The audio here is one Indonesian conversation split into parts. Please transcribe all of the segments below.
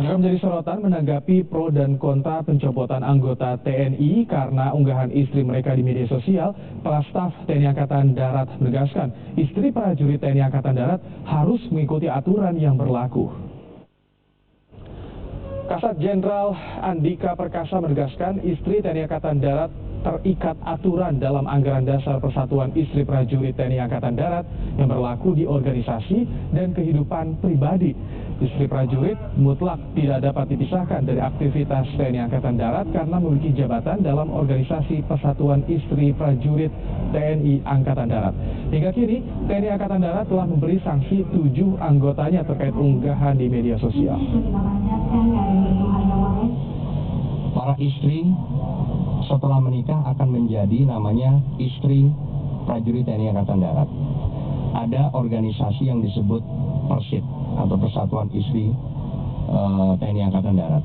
Juga menjadi sorotan menanggapi pro dan kontra pencopotan anggota TNI karena unggahan istri mereka di media sosial. Kepala Staf TNI Angkatan Darat menegaskan istri prajurit TNI Angkatan Darat harus mengikuti aturan yang berlaku. Kasat Jenderal Andika Perkasa menegaskan istri TNI Angkatan Darat terikat aturan dalam anggaran dasar Persatuan Istri Prajurit TNI Angkatan Darat yang berlaku di organisasi dan kehidupan pribadi. Istri prajurit mutlak tidak dapat dipisahkan dari aktivitas TNI Angkatan Darat karena memiliki jabatan dalam organisasi Persatuan Istri Prajurit TNI Angkatan Darat. Hingga kini, TNI Angkatan Darat telah memberi sanksi 7 anggotanya terkait unggahan di media sosial. Para istri setelah menikah akan menjadi namanya istri prajurit TNI Angkatan Darat. Ada organisasi yang disebut Persit atau Persatuan Istri TNI Angkatan Darat.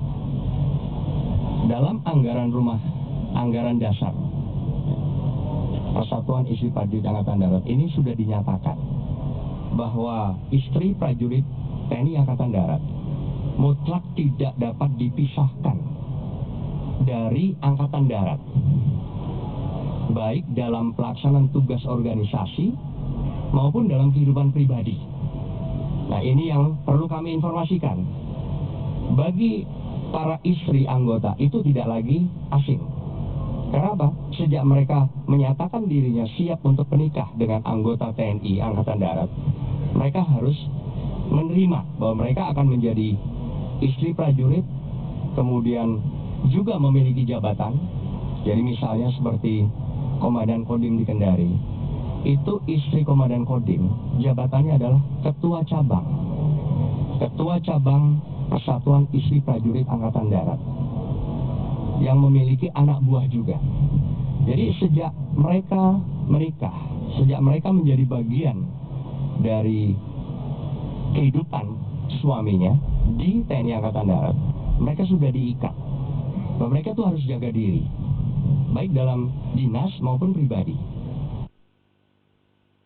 Dalam anggaran dasar Persatuan Istri Prajurit Angkatan Darat ini sudah dinyatakan bahwa istri prajurit TNI Angkatan Darat mutlak tidak dapat dipisahkan dari Angkatan Darat, baik dalam pelaksanaan tugas organisasi maupun dalam kehidupan pribadi. Nah, ini yang perlu kami informasikan. Bagi para istri anggota itu tidak lagi asing. Karena apa? Sejak mereka menyatakan dirinya siap untuk menikah dengan anggota TNI Angkatan Darat, mereka harus menerima bahwa mereka akan menjadi istri prajurit, kemudian juga memiliki jabatan. Jadi misalnya seperti Komandan Kodim di Kendari, itu istri Komandan Kodim, jabatannya adalah Ketua Cabang Persatuan Istri Prajurit Angkatan Darat, yang memiliki anak buah juga. Jadi sejak mereka menikah, sejak mereka menjadi bagian dari kehidupan suaminya di TNI Angkatan Darat, mereka sudah diikat bahwa mereka tuh harus jaga diri, baik dalam dinas maupun pribadi.